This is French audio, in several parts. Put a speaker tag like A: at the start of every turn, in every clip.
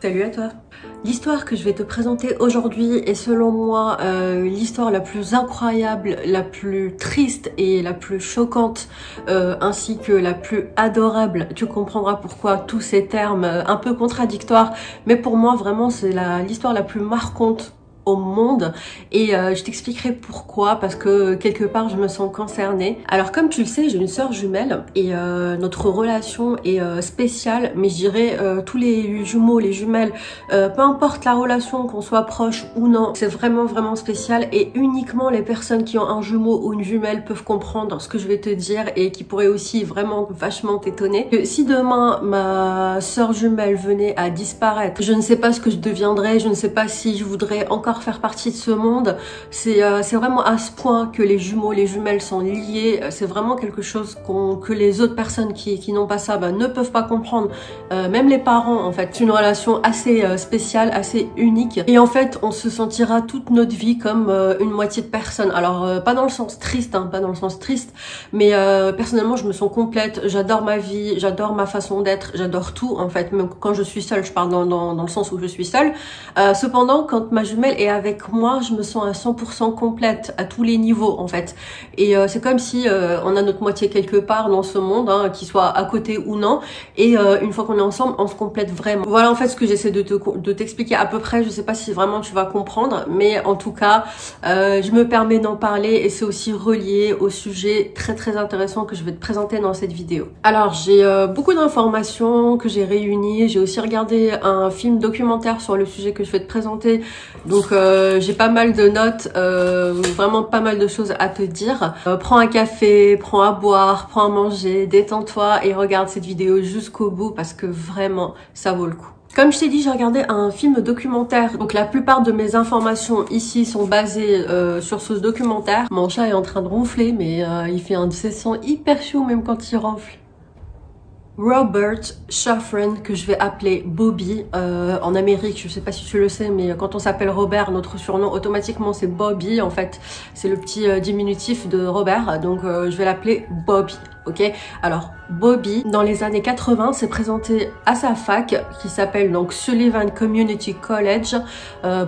A: Salut à toi. L'histoire que je vais te présenter aujourd'hui est selon moi l'histoire la plus incroyable, la plus triste et la plus choquante, ainsi que la plus adorable. Tu comprendras pourquoi tous ces termes un peu contradictoires, mais pour moi vraiment c'est l'histoire la plus marquante au monde et je t'expliquerai pourquoi, parce que quelque part je me sens concernée. Alors comme tu le sais, j'ai une sœur jumelle et notre relation est spéciale, mais je dirais tous les jumeaux, les jumelles, peu importe la relation, qu'on soit proche ou non, c'est vraiment spécial et uniquement les personnes qui ont un jumeau ou une jumelle peuvent comprendre ce que je vais te dire et qui pourraient aussi vraiment vachement t'étonner. Si demain ma sœur jumelle venait à disparaître, je ne sais pas ce que je deviendrais, je ne sais pas si je voudrais encore faire partie de ce monde. C'est vraiment à ce point que les jumeaux, les jumelles sont liés. C'est vraiment quelque chose que les autres personnes qui n'ont pas ça ne peuvent pas comprendre. Même les parents, en fait. C'est une relation assez spéciale, assez unique. Et en fait, on se sentira toute notre vie comme une moitié de personne. Alors, pas dans le sens triste, pas dans le sens triste, mais personnellement, je me sens complète. J'adore ma vie, j'adore ma façon d'être, j'adore tout, en fait. Même quand je suis seule, je parle dans le sens où je suis seule. Cependant, quand ma jumelle est avec moi, je me sens à 100% complète à tous les niveaux en fait. Et c'est comme si on a notre moitié quelque part dans ce monde, qu'il soit à côté ou non. Et une fois qu'on est ensemble, on se complète vraiment. Voilà en fait ce que j'essaie de t'expliquer à peu près. Je sais pas si vraiment tu vas comprendre, mais en tout cas, je me permets d'en parler et c'est aussi relié au sujet très intéressant que je vais te présenter dans cette vidéo. Alors j'ai beaucoup d'informations que j'ai réunies. J'ai aussi regardé un film documentaire sur le sujet que je vais te présenter. Donc j'ai pas mal de notes, vraiment pas mal de choses à te dire. Prends un café, prends à boire, prends à manger, détends-toi et regarde cette vidéo jusqu'au bout parce que vraiment ça vaut le coup. Comme je t'ai dit, j'ai regardé un film documentaire, donc la plupart de mes informations ici sont basées sur ce documentaire. Mon chat est en train de ronfler, mais il fait un de ses sons hyper chaud même quand il ronfle. Robert Shafran, que je vais appeler Bobby en Amérique, je sais pas si tu le sais, mais quand on s'appelle Robert, notre surnom automatiquement c'est Bobby, en fait c'est le petit diminutif de Robert, donc je vais l'appeler Bobby. Ok, alors Bobby, dans les années 80, s'est présenté à sa fac qui s'appelle donc Sullivan Community College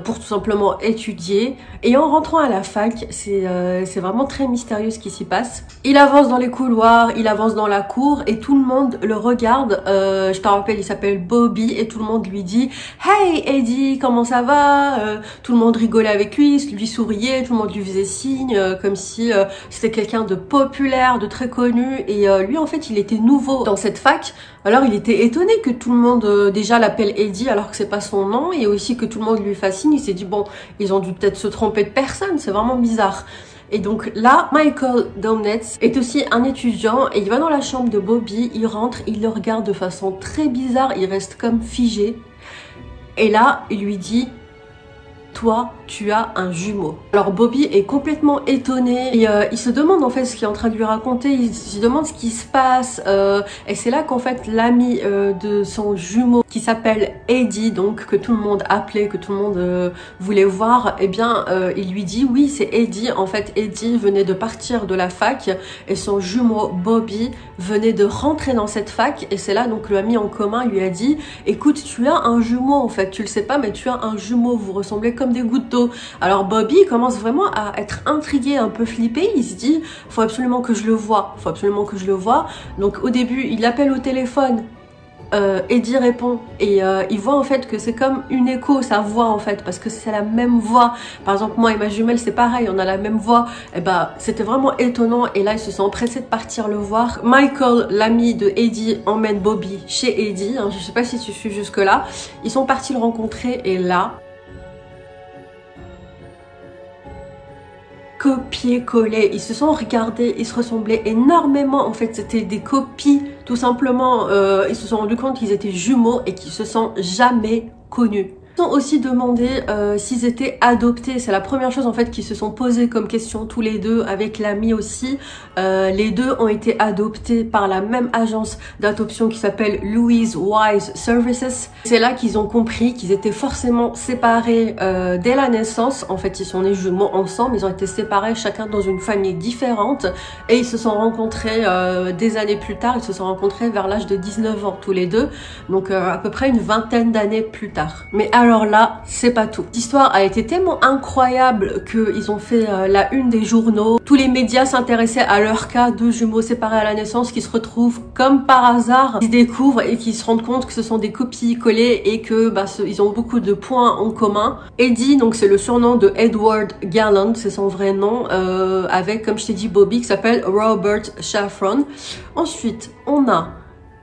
A: pour tout simplement étudier. Et en rentrant à la fac, c'est vraiment très mystérieux ce qui s'y passe. Il avance dans les couloirs, il avance dans la cour et tout le monde le regarde. Je te rappelle, il s'appelle Bobby et tout le monde lui dit « Hey Eddie, comment ça va ?» Tout le monde rigolait avec lui souriait, tout le monde lui faisait signe comme si c'était quelqu'un de populaire, de très connu. Et lui, en fait, il était nouveau dans cette fac. Alors, il était étonné que tout le monde déjà l'appelle Eddie alors que c'est pas son nom. Et aussi que tout le monde lui fascine. Il s'est dit, bon, ils ont dû peut-être se tromper de personne. C'est vraiment bizarre. Et donc là, Michael Domnitz est aussi un étudiant. Et il va dans la chambre de Bobby. Il rentre, il le regarde de façon très bizarre. Il reste comme figé. Et là, il lui dit... Toi, tu as un jumeau. Alors Bobby est complètement étonné et il se demande en fait ce qu'il est en train de lui raconter, il se demande ce qui se passe et c'est là qu'en fait l'ami de son jumeau qui s'appelle Eddie, donc que tout le monde appelait, que tout le monde voulait voir, eh bien il lui dit oui c'est Eddie. En fait Eddie venait de partir de la fac et son jumeau Bobby venait de rentrer dans cette fac et c'est là donc l'ami en commun lui a dit écoute tu as un jumeau en fait, tu le sais pas mais tu as un jumeau, vous ressemblez comme des gouttes d'eau. Alors Bobby commence vraiment à être intrigué, un peu flippé, il se dit faut absolument que je le voie, faut absolument que je le voie. Donc au début il appelle au téléphone, Eddie répond et il voit en fait que c'est comme une écho sa voix en fait parce que c'est la même voix. Par exemple moi et ma jumelle c'est pareil, on a la même voix. Et bah c'était vraiment étonnant et là ils se sont empressés de partir le voir. Michael, l'ami de Eddie, emmène Bobby chez Eddie, je sais pas si tu suis jusque là. Ils sont partis le rencontrer et là copier-coller, ils se sont regardés, ils se ressemblaient énormément, en fait c'était des copies tout simplement, ils se sont rendus compte qu'ils étaient jumeaux et qu'ils se sont jamais connus. Ils ont aussi demandé s'ils étaient adoptés. C'est la première chose en fait qu'ils se sont posés comme question tous les deux, avec l'ami aussi. Les deux ont été adoptés par la même agence d'adoption qui s'appelle Louise Wise Services. C'est là qu'ils ont compris qu'ils étaient forcément séparés dès la naissance. En fait, ils sont nés jumeaux ensemble, ils ont été séparés chacun dans une famille différente et ils se sont rencontrés des années plus tard. Ils se sont rencontrés vers l'âge de 19 ans tous les deux, donc à peu près une vingtaine d'années plus tard. Mais alors là, c'est pas tout. L'histoire a été tellement incroyable qu'ils ont fait la une des journaux. Tous les médias s'intéressaient à leur cas de jumeaux séparés à la naissance qui se retrouvent comme par hasard, qui se découvrent et qui se rendent compte que ce sont des copies-collées et que ils ont beaucoup de points en commun. Eddie, donc c'est le surnom de Edward Gallant, c'est son vrai nom, avec, comme je t'ai dit, Bobby qui s'appelle Robert Shafron. Ensuite, on a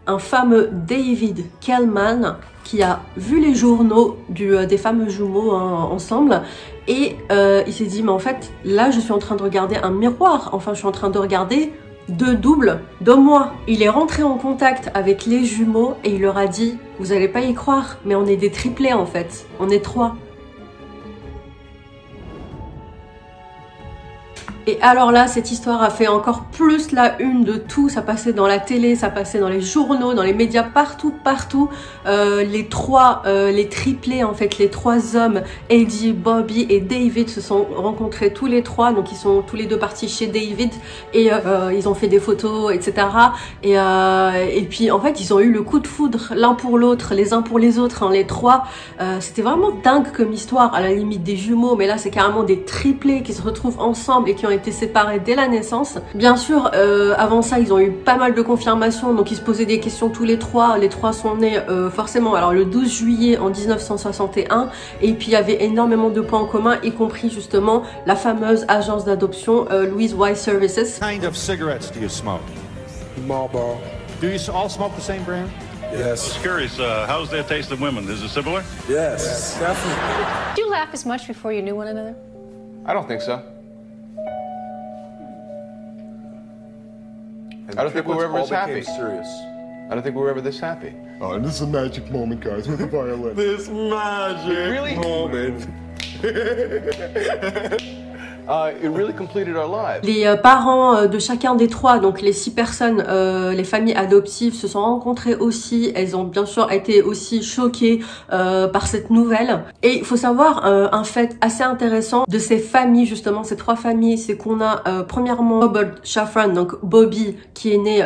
A: un fameux David Kellman qui a vu les journaux des fameux jumeaux ensemble et il s'est dit mais en fait là je suis en train de regarder un miroir, enfin je suis en train de regarder deux doubles de moi. Il est rentré en contact avec les jumeaux et il leur a dit vous allez pas y croire mais on est des triplés en fait, on est 3. Et alors là, cette histoire a fait encore plus la une de tout. Ça passait dans la télé, ça passait dans les journaux, dans les médias, partout. Les triplés, en fait, les trois hommes, Eddie, Bobby et David, se sont rencontrés tous les trois. Donc, ils sont tous les deux partis chez David et ils ont fait des photos, etc. Et puis, en fait, ils ont eu le coup de foudre l'un pour l'autre, les uns pour les autres, hein, les trois. C'était vraiment dingue comme histoire, à la limite des jumeaux. Mais là, c'est carrément des triplés qui se retrouvent ensemble et qui ont été séparés dès la naissance. Bien sûr, avant ça, ils ont eu pas mal de confirmations, donc ils se posaient des questions tous les trois. Les trois sont nés forcément alors le 12 juillet en 1961, et puis il y avait énormément de points en commun, y compris justement la fameuse agence d'adoption Louise Wise Services.
B: What kind of cigarettes do you smoke?
C: Marlboro.
B: Do you all smoke the same brand?
C: Yes.
D: Just curious, how's their taste of women? Is it similar?
C: Yes, definitely.
E: Did you laugh as much before you knew one another?
F: I don't think so. I don't think we were ever this happy.
C: Serious.
F: I don't think we were ever this happy.
C: Oh, and this is a magic moment, guys, with the violin. This magic moment.
F: It really completed our lives.
A: Les parents de chacun des trois, donc les 6 personnes, les familles adoptives se sont rencontrées aussi. Elles ont bien sûr été aussi choquées par cette nouvelle. Et il faut savoir un fait assez intéressant de ces familles, justement, ces 3 familles, c'est qu'on a premièrement Robert Shafron, donc Bobby, qui est né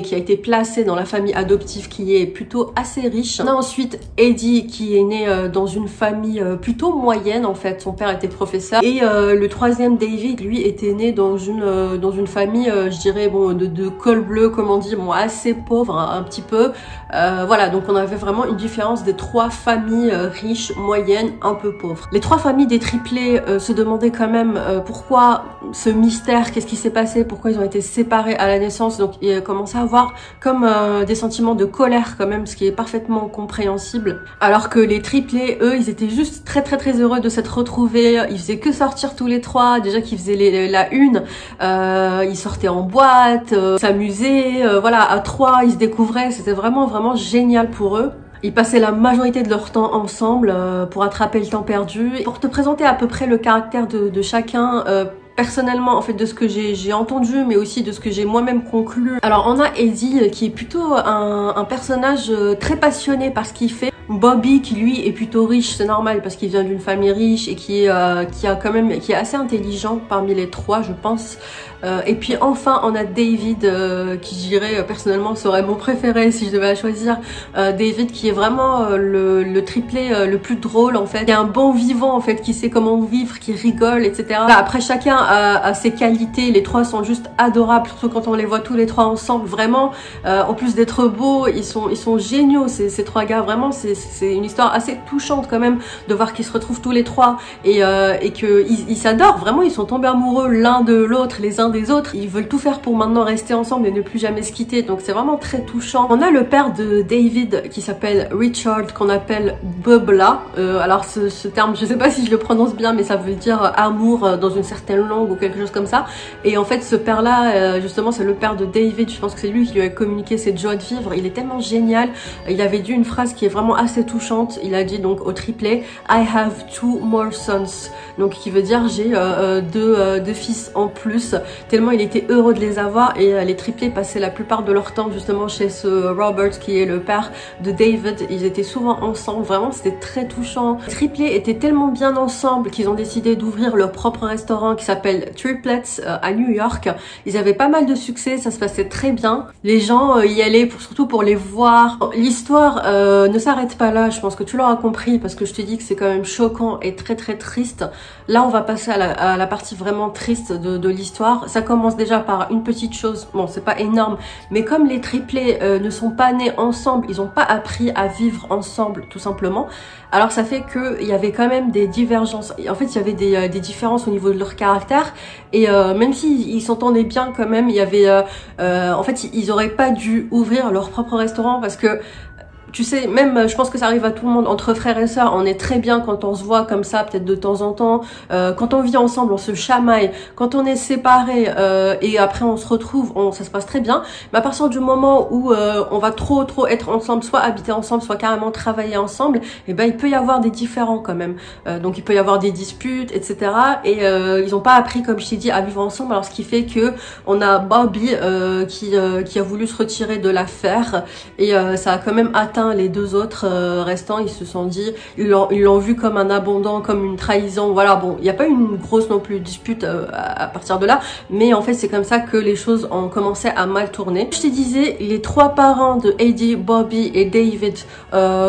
A: qui a été placé dans la famille adoptive qui est plutôt assez riche. On a ensuite Eddie qui est né dans une famille plutôt moyenne, en fait. Son père était professeur. Et le troisième, David, lui, était né dans une famille, je dirais, bon, de col bleu, comme on dit, bon, assez pauvre, un petit peu. Voilà, donc on avait vraiment une différence des 3 familles riches, moyennes, un peu pauvres. Les 3 familles des triplés se demandaient quand même pourquoi ce mystère, qu'est-ce qui s'est passé, pourquoi ils ont été séparés à la naissance. Donc ils commençaient à avoir comme des sentiments de colère quand même, ce qui est parfaitement compréhensible. Alors que les triplés, eux, ils étaient juste très heureux de s'être retrouvés. Ils faisaient que sortir tous les 3, déjà qu'ils faisaient la une, ils sortaient en boîte, s'amusaient, voilà, à 3, ils se découvraient, c'était vraiment génial pour eux. Ils passaient la majorité de leur temps ensemble pour attraper le temps perdu. Pour te présenter à peu près le caractère de chacun, personnellement, en fait, de ce que j'ai entendu, mais aussi de ce que j'ai moi-même conclu. Alors, on a Eddie, qui est plutôt un personnage très passionné par ce qu'il fait. Bobby, qui lui est plutôt riche, c'est normal, parce qu'il vient d'une famille riche et qui est assez intelligent parmi les 3, je pense. Et puis enfin, on a David, qui je dirais personnellement serait mon préféré si je devais choisir. David, qui est vraiment le triplé le plus drôle, en fait, qui est un bon vivant, en fait, qui sait comment vivre, qui rigole, etc. Après, chacun a ses qualités. Les 3 sont juste adorables, surtout quand on les voit tous les 3 ensemble. Vraiment, en plus d'être beaux, ils sont géniaux, ces 3 gars. Vraiment, c'est une histoire assez touchante quand même de voir qu'ils se retrouvent tous les 3 et qu'ils s'adorent. Vraiment, ils sont tombés amoureux l'un de l'autre, les uns uns des autres. Ils veulent tout faire pour maintenant rester ensemble et ne plus jamais se quitter. Donc c'est vraiment très touchant. On a le père de David qui s'appelle Richard, qu'on appelle Bubla. Alors ce terme, je sais pas si je le prononce bien, mais ça veut dire amour dans une certaine langue ou quelque chose comme ça. Et en fait, ce père-là, justement, c'est le père de David. Je pense que c'est lui qui lui a communiqué cette joie de vivre. Il est tellement génial. Il avait dit une phrase qui est vraiment assez touchante. Il a dit donc au triplet, I have 2 more sons. Donc qui veut dire j'ai deux fils en plus. Tellement il était heureux de les avoir. Et les triplés passaient la plupart de leur temps justement chez ce Robert qui est le père de David. Ils étaient souvent ensemble. Vraiment, c'était très touchant. Les triplés étaient tellement bien ensemble qu'ils ont décidé d'ouvrir leur propre restaurant qui s'appelle Triplets à New York. Ils avaient pas mal de succès, ça se passait très bien. Les gens y allaient surtout pour les voir. L'histoire ne s'arrête pas là, je pense que tu l'auras compris parce que je te dis que c'est quand même choquant et très très triste. Là, on va passer à la partie vraiment triste de l'histoire. Ça commence déjà par une petite chose, bon c'est pas énorme, mais comme les triplés ne sont pas nés ensemble, ils n'ont pas appris à vivre ensemble tout simplement. Alors ça fait qu'il y avait quand même des divergences. En fait, il y avait des différences au niveau de leur caractère. Et même s'ils s'entendaient bien quand même, il y avait... en fait, ils auraient pas dû ouvrir leur propre restaurant parce que... Tu sais, même, je pense que ça arrive à tout le monde, entre frères et sœurs, on est très bien quand on se voit comme ça, peut-être de temps en temps. Quand on vit ensemble, on se chamaille. Quand on est séparés et après on se retrouve, ça se passe très bien. Mais à partir du moment où on va trop être ensemble, soit habiter ensemble, soit carrément travailler ensemble, et ben il peut y avoir des différends quand même. Donc il peut y avoir des disputes, etc. Et ils n'ont pas appris, comme je t'ai dit, à vivre ensemble. Alors ce qui fait que on a Bobby qui a voulu se retirer de l'affaire et ça a quand même atteint les deux autres restants. Ils se sont dit, ils l'ont vu comme un abandon, comme une trahison. Voilà, bon, il n'y a pas eu une grosse non plus dispute à partir de là, mais en fait c'est comme ça que les choses ont commencé à mal tourner. Je te disais, les 3 parents de Eddie, Bobby et David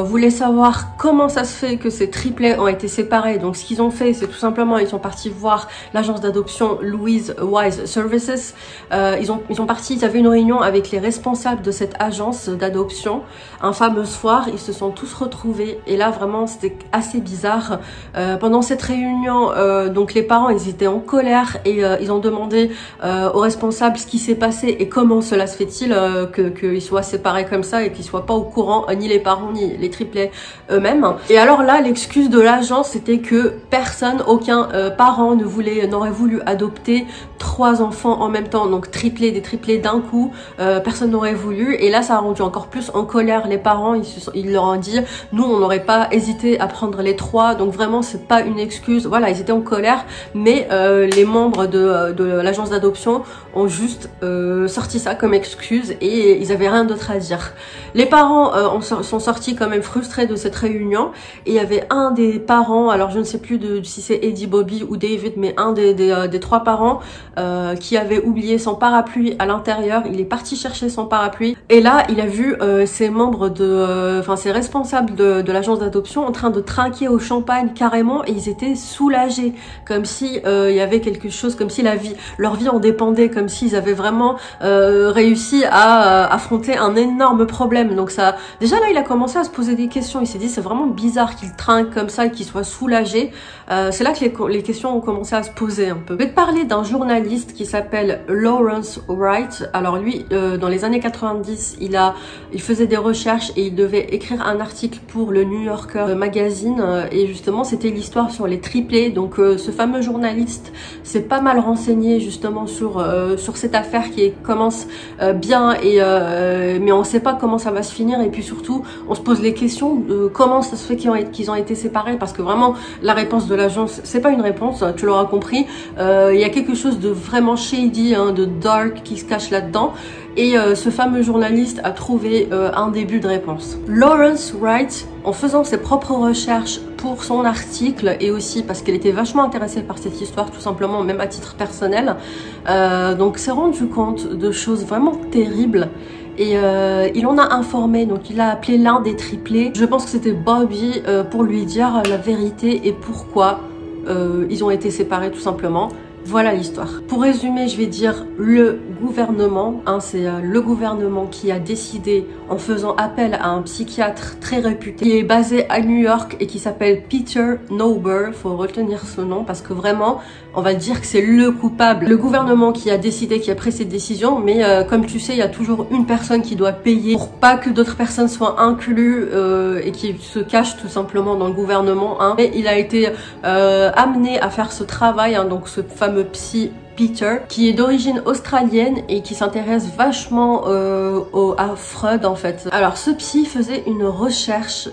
A: voulaient savoir comment ça se fait que ces triplets ont été séparés. Donc ce qu'ils ont fait, c'est tout simplement, ils sont partis voir l'agence d'adoption Louise Wise Services. Ils avaient une réunion avec les responsables de cette agence d'adoption. Un fameux soir, ils se sont tous retrouvés et là vraiment c'était assez bizarre. Pendant cette réunion, donc les parents ils étaient en colère et ils ont demandé aux responsables ce qui s'est passé et comment cela se fait-il qu'ils soient séparés comme ça et qu'ils soient pas au courant, ni les parents ni les triplets eux-mêmes. Et alors là, l'excuse de l'agence c'était que personne, aucun parent n'aurait voulu adopter 3 enfants en même temps, donc des triplés d'un coup, personne n'aurait voulu. Et là ça a rendu encore plus en colère les parents. Ils leur ont dit, nous on n'aurait pas hésité à prendre les 3, donc vraiment c'est pas une excuse. Voilà, ils étaient en colère, mais les membres de l'agence d'adoption ont juste sorti ça comme excuse et ils avaient rien d'autre à dire. Les parents sont sortis quand même frustrés de cette réunion et il y avait un des parents, alors je ne sais plus si c'est Eddie, Bobby ou David, mais un des 3 parents qui avait oublié son parapluie à l'intérieur. Il est parti chercher son parapluie et là il a vu ses membres ses responsables de l'agence d'adoption en train de trinquer au champagne carrément et ils étaient soulagés, comme si il y avait quelque chose, comme si leur vie en dépendait, comme s'ils avaient vraiment réussi à affronter un énorme problème. Donc ça, déjà là il a commencé à se poser des questions. Il s'est dit c'est vraiment bizarre qu'ils trinquent comme ça et qu'ils soient soulagés. C'est là que les questions ont commencé à se poser un peu. Je vais te parler d'un journaliste qui s'appelle Lawrence Wright. Alors lui, dans les années 90, il faisait des recherches et il devait écrire un article pour le New Yorker Magazine et justement c'était l'histoire sur les triplés. Donc ce fameux journaliste s'est pas mal renseigné justement sur cette affaire qui commence bien mais on sait pas comment ça va se finir et puis surtout on se pose les questions de comment ça se fait qu'ils ont été séparés, parce que vraiment la réponse de l'agence c'est pas une réponse, tu l'auras compris. Il y a quelque chose de vraiment shady, de dark qui se cache là-dedans. Et ce fameux journaliste a trouvé un début de réponse. Lawrence Wright, en faisant ses propres recherches pour son article et aussi parce qu'elle était vachement intéressée par cette histoire tout simplement, même à titre personnel, donc s'est rendu compte de choses vraiment terribles. Et il en a informé, donc il a appelé l'un des triplés, je pense que c'était Bobby, pour lui dire la vérité et pourquoi ils ont été séparés tout simplement. Voilà l'histoire. Pour résumer, je vais dire le gouvernement, hein, c'est le gouvernement qui a décidé, en faisant appel à un psychiatre très réputé, qui est basé à New York et qui s'appelle Peter Neuber, faut retenir ce nom parce que vraiment, on va dire que c'est le coupable. Le gouvernement qui a décidé, qui a pris cette décision, mais comme tu sais, il y a toujours une personne qui doit payer pour pas que d'autres personnes soient incluses et qui se cachent tout simplement dans le gouvernement. Hein. Et il a été amené à faire ce travail, hein, donc ce fameux psy Peter, qui est d'origine australienne et qui s'intéresse vachement à Freud en fait. Alors ce psy faisait une recherche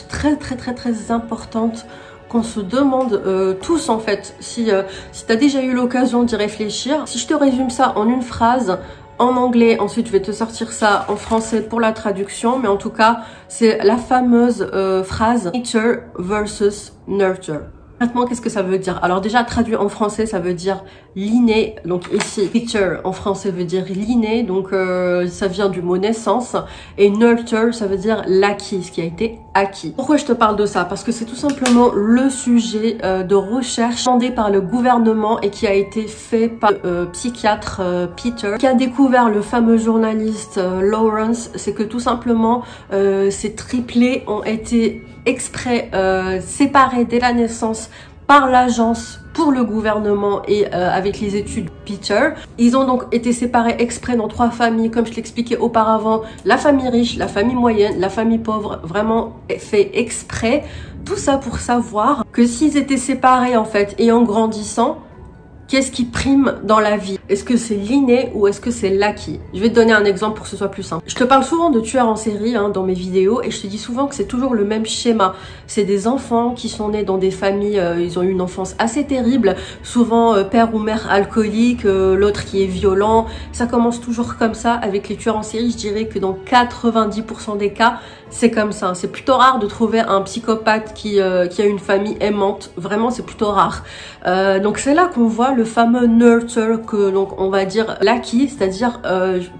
A: très importante qu'on se demande tous en fait, si tu as déjà eu l'occasion d'y réfléchir. Si je te résume ça en une phrase, en anglais, ensuite je vais te sortir ça en français pour la traduction, mais en tout cas c'est la fameuse phrase nature versus nurture. Concrètement, qu'est-ce que ça veut dire? Alors déjà, traduit en français, ça veut dire l'inné. Donc ici, nature en français veut dire l'inné, donc ça vient du mot naissance. Et nurture, ça veut dire l'acquis, ce qui a été acquis. Pourquoi je te parle de ça? Parce que c'est tout simplement le sujet de recherche demandé par le gouvernement et qui a été fait par le psychiatre Peter, qui a découvert le fameux journaliste Lawrence. C'est que tout simplement, ces triplés ont été exprès séparés dès la naissance par l'agence pour le gouvernement et avec les études Peter. Ils ont donc été séparés exprès dans 3 familles, comme je l'expliquais auparavant, la famille riche, la famille moyenne, la famille pauvre, vraiment fait exprès. Tout ça pour savoir que s'ils étaient séparés en fait et en grandissant, qu'est-ce qui prime dans la vie? Est-ce que c'est l'inné ou est-ce que c'est l'acquis? Je vais te donner un exemple pour que ce soit plus simple. Je te parle souvent de tueurs en série hein, dans mes vidéos et je te dis souvent que c'est toujours le même schéma. C'est des enfants qui sont nés dans des familles, ils ont eu une enfance assez terrible, souvent père ou mère alcoolique, l'autre qui est violent. Ça commence toujours comme ça avec les tueurs en série. Je dirais que dans 90% des cas, c'est comme ça. C'est plutôt rare de trouver un psychopathe qui a une famille aimante. Vraiment, c'est plutôt rare. Donc c'est là qu'on voit le fameux nurture, que donc on va dire l'acquis, c'est-à-dire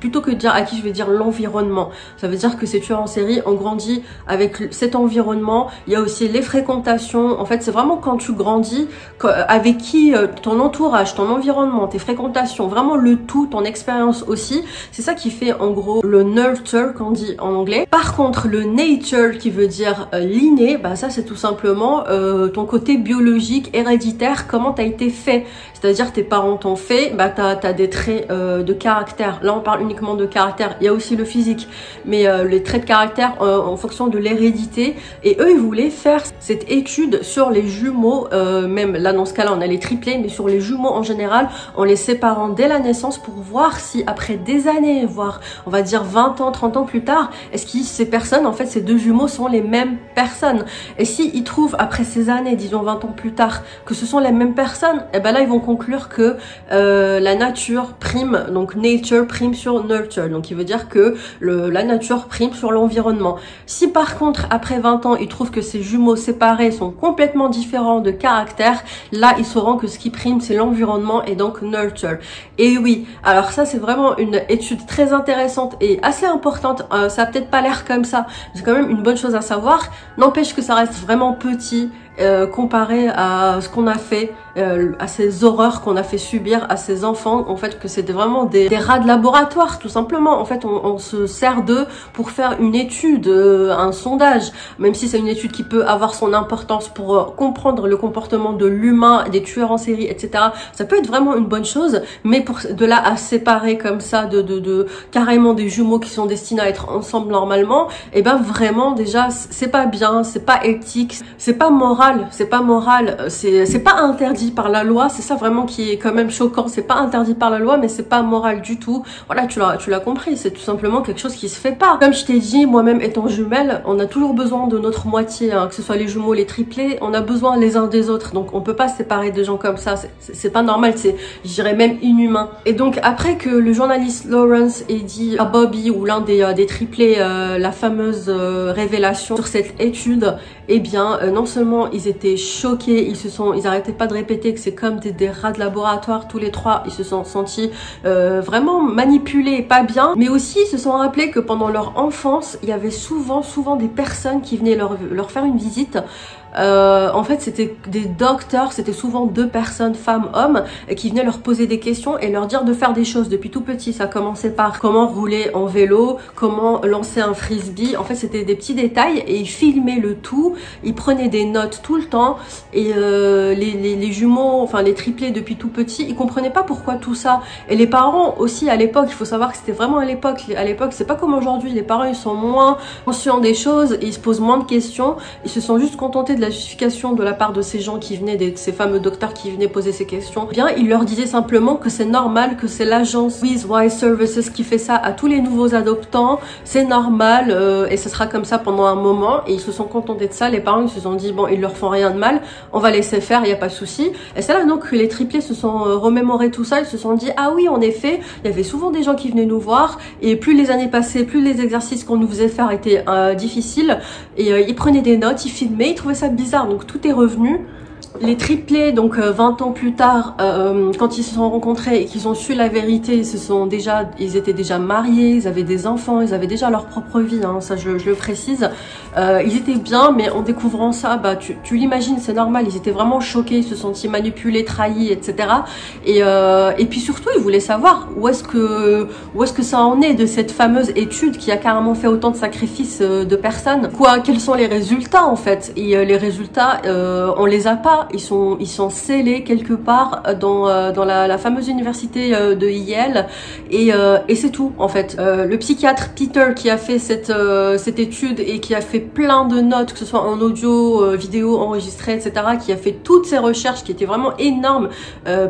A: plutôt que de dire acquis, je vais dire l'environnement. Ça veut dire que ces tueurs en série ont grandi avec cet environnement. Il y a aussi les fréquentations. En fait, c'est vraiment quand tu grandis, avec qui, ton entourage, ton environnement, tes fréquentations, vraiment le tout, ton expérience aussi. C'est ça qui fait en gros le nurture qu'on dit en anglais. Par contre, le nature qui veut dire l'inné, bah ça c'est tout simplement ton côté biologique, héréditaire, comment t'as été fait. C'est-à-dire tes parents t'ont fait, bah t'as des traits de caractère. Là on parle uniquement de caractère, il y a aussi le physique, mais les traits de caractère en fonction de l'hérédité. Et eux ils voulaient faire cette étude sur les jumeaux, même là dans ce cas-là on a les triplés, mais sur les jumeaux en général, en les séparant dès la naissance pour voir si après des années, voire on va dire 20 ans, 30 ans plus tard, est-ce que ces personnes, en fait ces deux jumeaux sont les mêmes personnes. Et si ils trouvent après ces années, disons 20 ans plus tard, que ce sont les mêmes personnes, et ben là ils vont conclure que la nature prime, donc nature prime sur nurture, donc il veut dire que la nature prime sur l'environnement. Si par contre après 20 ans ils trouvent que ces jumeaux séparés sont complètement différents de caractère, là ils sauront que ce qui prime c'est l'environnement et donc nurture. Et oui, alors ça c'est vraiment une étude très intéressante et assez importante. Ça a peut-être pas l'air comme ça, c'est quand même une bonne chose à savoir, n'empêche que ça reste vraiment petit comparé à ce qu'on a fait, à ces horreurs qu'on a fait subir à ces enfants, en fait que c'était vraiment des rats de laboratoire tout simplement. En fait on se sert d'eux pour faire une étude, un sondage, même si c'est une étude qui peut avoir son importance pour comprendre le comportement de l'humain, des tueurs en série, etc. Ça peut être vraiment une bonne chose, mais pour de là à séparer comme ça de carrément des jumeaux qui sont destinés à être ensemble normalement, et ben vraiment déjà c'est pas bien, c'est pas éthique, c'est pas moral. C'est pas moral, c'est pas interdit par la loi, c'est ça vraiment qui est quand même choquant, c'est pas interdit par la loi mais c'est pas moral du tout. Voilà, tu l'as compris, c'est tout simplement quelque chose qui se fait pas. Comme je t'ai dit, moi-même étant jumelle, on a toujours besoin de notre moitié, hein, que ce soit les jumeaux, les triplés, on a besoin les uns des autres, donc on peut pas se séparer des gens comme ça, c'est pas normal, c'est, je dirais même inhumain. Et donc après que le journaliste Lawrence ait dit à Bobby ou l'un des triplés la fameuse révélation sur cette étude, eh bien non seulement ils étaient choqués, ils arrêtaient pas de répéter que c'est comme des rats de laboratoire, tous les trois, ils se sont sentis vraiment manipulés, pas bien, mais aussi ils se sont rappelés que pendant leur enfance, il y avait souvent des personnes qui venaient leur faire une visite. En fait, c'était des docteurs, c'était souvent 2 personnes, femmes, hommes, qui venaient leur poser des questions et leur dire de faire des choses depuis tout petit. Ça commençait par comment rouler en vélo, comment lancer un frisbee. En fait, c'était des petits détails et ils filmaient le tout. Ils prenaient des notes tout le temps et les jumeaux, enfin les triplés depuis tout petit, ils comprenaient pas pourquoi tout ça. Et les parents aussi à l'époque, il faut savoir que c'était vraiment à l'époque. À l'époque, c'est pas comme aujourd'hui. Les parents, ils sont moins conscients des choses et ils se posent moins de questions. Ils se sont juste contentés de la justification de la part de ces gens qui venaient, ces fameux docteurs qui venaient poser ces questions. Bien, il leur disait simplement que c'est normal, que c'est l'agence Louise Wise Services qui fait ça à tous les nouveaux adoptants, c'est normal et ce sera comme ça pendant un moment. Et ils se sont contentés de ça. Les parents ils se sont dit bon, ils leur font rien de mal, on va laisser faire, il y a pas de souci. Et c'est là donc que les triplés se sont remémorés tout ça. Ils se sont dit ah oui, en effet, il y avait souvent des gens qui venaient nous voir et plus les années passaient, plus les exercices qu'on nous faisait faire étaient difficiles et ils prenaient des notes, ils filmaient, ils trouvaient ça bizarre, donc tout est revenu. Les triplés, donc 20 ans plus tard, quand ils se sont rencontrés et qu'ils ont su la vérité, ils étaient déjà mariés, ils avaient des enfants, ils avaient déjà leur propre vie, hein, ça je le précise. Ils étaient bien, mais en découvrant ça, bah tu l'imagines, c'est normal, ils étaient vraiment choqués, ils se sentaient manipulés, trahis, etc. Et puis surtout, ils voulaient savoir où est-ce que ça en est de cette fameuse étude qui a carrément fait autant de sacrifices de personnes. Quels sont les résultats en fait? Et les résultats, on les a pas. Ils sont scellés quelque part dans la fameuse université de Yale et c'est tout en fait. Le psychiatre Peter qui a fait cette étude et qui a fait plein de notes, que ce soit en audio, vidéo enregistrées, etc., qui a fait toutes ces recherches qui étaient vraiment énormes,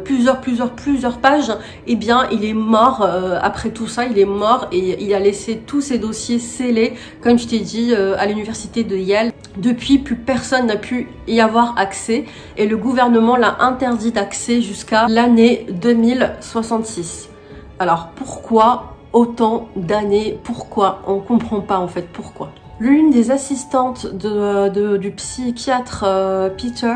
A: plusieurs pages, eh bien il est mort après tout ça, il est mort et il a laissé tous ses dossiers scellés, comme je t'ai dit, à l'université de Yale. Depuis, plus personne n'a pu y avoir accès et le gouvernement l'a interdit d'accès jusqu'à l'année 2066. Alors pourquoi autant d'années? Pourquoi? On comprend pas en fait pourquoi. L'une des assistantes du psychiatre Peter,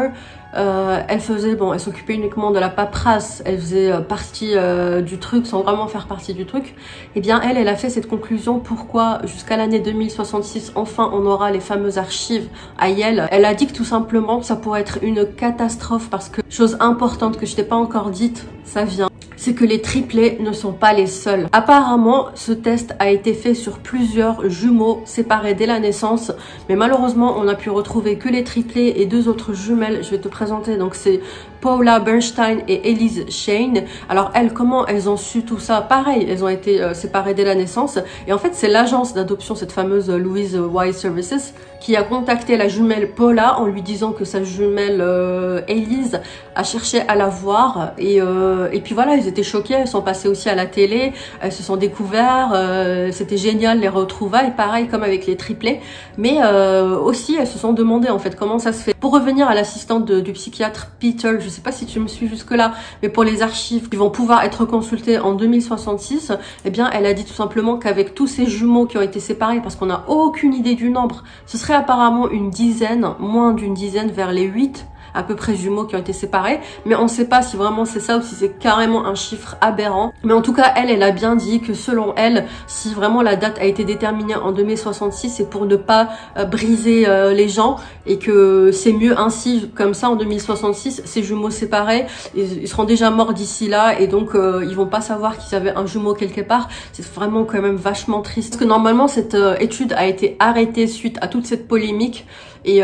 A: elle s'occupait uniquement de la paperasse, elle faisait partie du truc sans vraiment faire partie du truc. Eh bien elle a fait cette conclusion pourquoi jusqu'à l'année 2066 enfin on aura les fameuses archives à Yale. Elle a dit que tout simplement ça pourrait être une catastrophe parce que, chose importante que je t'ai pas encore dite, ça vient, c'est que les triplés ne sont pas les seuls. Apparemment, ce test a été fait sur plusieurs jumeaux séparés dès la naissance, mais malheureusement, on n'a pu retrouver que les triplés et 2 autres jumelles. Je vais te présenter, donc c'est Paula Bernstein et Elise Shane. Alors elles, comment elles ont su tout ça? Pareil, elles ont été séparées dès la naissance. Et en fait, c'est l'agence d'adoption, cette fameuse Louise Wise Services, qui a contacté la jumelle Paula en lui disant que sa jumelle Elise a cherché à la voir. Et puis voilà, ils étaient choqués, elles sont passées aussi à la télé, elles se sont découvertes, c'était génial les retrouvailles, pareil comme avec les triplés. Mais aussi, elles se sont demandé en fait comment ça se fait. Pour revenir à l'assistante du psychiatre Peter, je sais pas si tu me suis jusque là, mais pour les archives qui vont pouvoir être consultées en 2066, eh bien elle a dit tout simplement qu'avec tous ces jumeaux qui ont été séparés, parce qu'on n'a aucune idée du nombre, ce serait apparemment une dizaine, moins d'une dizaine, vers les 8 à peu près jumeaux qui ont été séparés, mais on ne sait pas si vraiment c'est ça ou si c'est carrément un chiffre aberrant. Mais en tout cas, elle a bien dit que selon elle, si vraiment la date a été déterminée en 2066, c'est pour ne pas briser les gens et que c'est mieux ainsi, comme ça en 2066, ces jumeaux séparés, ils seront déjà morts d'ici là et donc ils vont pas savoir qu'ils avaient un jumeau quelque part. C'est vraiment quand même vachement triste. Parce que normalement, cette étude a été arrêtée suite à toute cette polémique. Et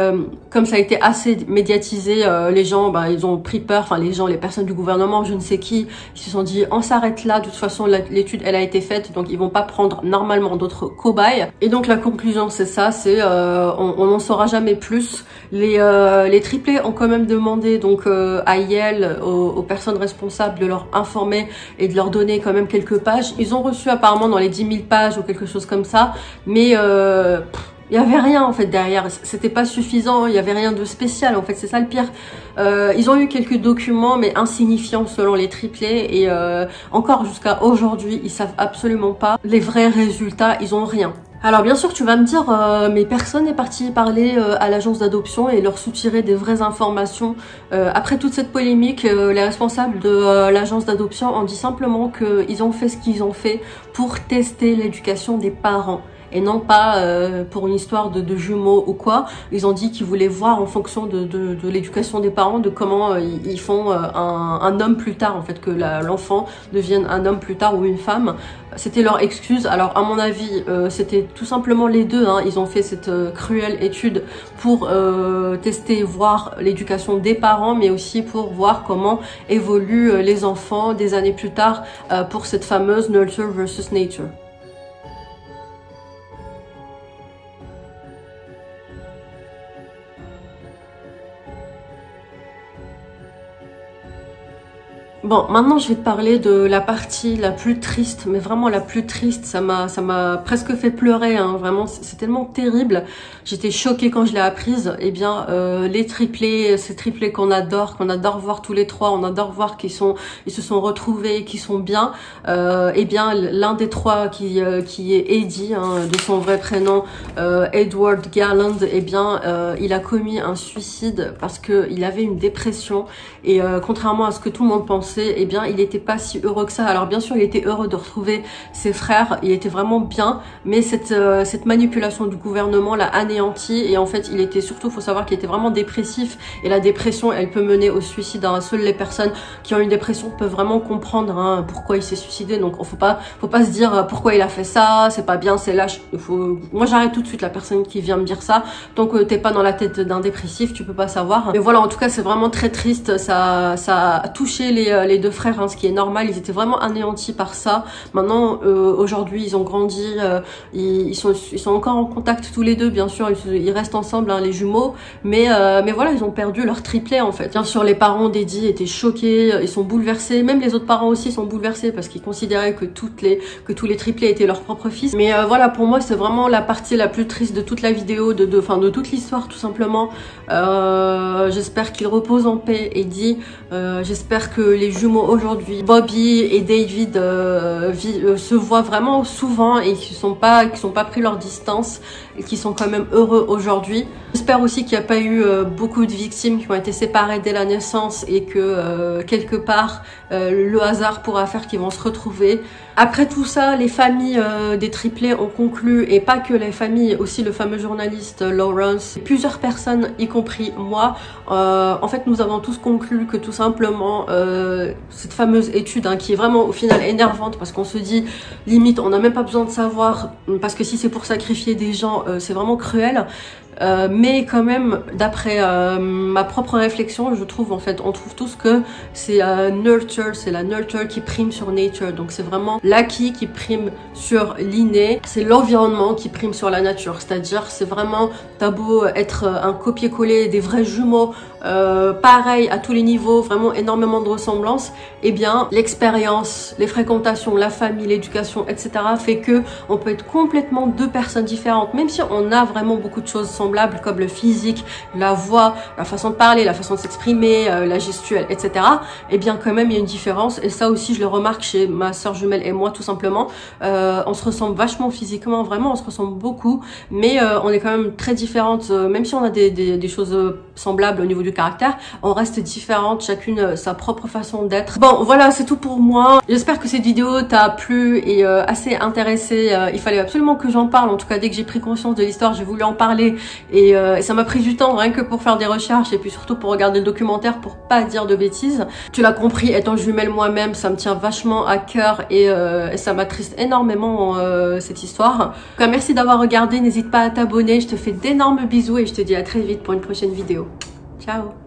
A: comme ça a été assez médiatisé, les gens, ils ont pris peur, enfin les personnes du gouvernement, je ne sais qui, ils se sont dit on s'arrête là, de toute façon l'étude elle a été faite, donc ils vont pas prendre normalement d'autres cobayes. Et donc la conclusion c'est ça, c'est on n'en saura jamais plus. Les triplés ont quand même demandé donc à Yale, aux personnes responsables de leur informer et de leur donner quand même quelques pages. Ils ont reçu apparemment dans les 10 000 pages ou quelque chose comme ça, mais il y avait rien en fait derrière, c'était pas suffisant, il y avait rien de spécial en fait, c'est ça le pire. Ils ont eu quelques documents mais insignifiants selon les triplés et encore jusqu'à aujourd'hui, ils savent absolument pas les vrais résultats, ils ont rien. Alors bien sûr tu vas me dire mais personne n'est parti parler à l'agence d'adoption et leur soutirer des vraies informations. Après toute cette polémique, les responsables de l'agence d'adoption ont dit simplement qu'ils ont fait ce qu'ils ont fait pour tester l'éducation des parents. Et non pas pour une histoire de jumeaux ou quoi. Ils ont dit qu'ils voulaient voir en fonction de l'éducation des parents, de comment ils font un homme plus tard, en fait, que l'enfant devienne un homme plus tard ou une femme. C'était leur excuse. Alors à mon avis, c'était tout simplement les deux. Hein. Ils ont fait cette cruelle étude pour tester, voir l'éducation des parents, mais aussi pour voir comment évoluent les enfants des années plus tard pour cette fameuse nurture versus nature. Bon, maintenant je vais te parler de la partie la plus triste, mais vraiment la plus triste. Ça m'a presque fait pleurer, hein. Vraiment, c'est tellement terrible. J'étais choquée quand je l'ai apprise. Eh bien, les triplés, ces triplés qu'on adore voir tous les trois, on adore voir ils se sont retrouvés, qu'ils sont bien. Eh bien, l'un des trois qui est Eddie, hein, de son vrai prénom, Edward Garland, eh bien, il a commis un suicide parce que il avait une dépression et contrairement à ce que tout le monde pensait, eh bien il n'était pas si heureux que ça. Alors bien sûr il était heureux de retrouver ses frères, il était vraiment bien, mais cette manipulation du gouvernement l'a anéanti et en fait il était surtout, faut savoir qu'il était vraiment dépressif et la dépression elle peut mener au suicide, hein. Seules les personnes qui ont une dépression peuvent vraiment comprendre, hein, pourquoi il s'est suicidé. Donc faut pas se dire pourquoi il a fait ça, c'est pas bien, c'est lâche. Moi j'arrête tout de suite la personne qui vient me dire ça. Tant que t'es pas dans la tête d'un dépressif, tu peux pas savoir. Mais voilà, en tout cas c'est vraiment très triste, ça a touché les deux frères, hein, ce qui est normal. Ils étaient vraiment anéantis par ça. Maintenant, aujourd'hui, ils ont grandi, ils sont encore en contact tous les deux, bien sûr, ils restent ensemble, hein, les jumeaux, mais voilà, ils ont perdu leur triplé en fait. Bien sûr, les parents d'Eddie étaient choqués, ils sont bouleversés, même les autres parents aussi sont bouleversés parce qu'ils considéraient que tous les triplés étaient leurs propres fils. Mais voilà, pour moi, c'est vraiment la partie la plus triste de toute la vidéo, de toute l'histoire, tout simplement. J'espère qu'il repose en paix, Eddie. J'espère que les jumeaux aujourd'hui, Bobby et David, se voient vraiment souvent et qui sont pas pris leur distance et qui sont quand même heureux aujourd'hui. J'espère aussi qu'il n'y a pas eu beaucoup de victimes qui ont été séparées dès la naissance et que quelque part le hasard pourra faire qu'ils vont se retrouver. Après tout ça, les familles des triplés ont conclu, et pas que les familles, aussi le fameux journaliste Lawrence, plusieurs personnes, y compris moi, en fait nous avons tous conclu que tout simplement cette fameuse étude, hein, qui est vraiment au final énervante parce qu'on se dit limite on n'a même pas besoin de savoir, parce que si c'est pour sacrifier des gens, c'est vraiment cruel. Mais quand même, d'après ma propre réflexion, je trouve, en fait, on trouve tous que c'est nurture, c'est la nurture qui prime sur nature. Donc c'est vraiment l'acquis qui prime sur l'inné, c'est l'environnement qui prime sur la nature. C'est-à-dire, c'est vraiment, t'as beau être un copier-coller des vrais jumeaux, pareil à tous les niveaux, vraiment énormément de ressemblances, et bien l'expérience, les fréquentations, la famille, l'éducation, etc. fait que on peut être complètement deux personnes différentes, même si on a vraiment beaucoup de choses semblables comme le physique, la voix, la façon de parler, la façon de s'exprimer, la gestuelle, etc. Et bien quand même il y a une différence, et ça aussi je le remarque chez ma soeur jumelle et moi, tout simplement. On se ressemble vachement physiquement, vraiment on se ressemble beaucoup, mais on est quand même très différentes, même si on a des choses semblables au niveau du caractère, on reste différentes, chacune sa propre façon d'être. Bon voilà, c'est tout pour moi. J'espère que cette vidéo t'a plu et assez intéressé. Il fallait absolument que j'en parle, en tout cas dès que j'ai pris conscience de l'histoire, j'ai voulu en parler, et ça m'a pris du temps rien que pour faire des recherches et puis surtout pour regarder le documentaire pour pas dire de bêtises. Tu l'as compris, étant jumelle moi-même, ça me tient vachement à cœur et ça m'attriste énormément cette histoire. En tout cas, merci d'avoir regardé, n'hésite pas à t'abonner, je te fais d'énormes bisous et je te dis à très vite pour une prochaine vidéo. Ciao.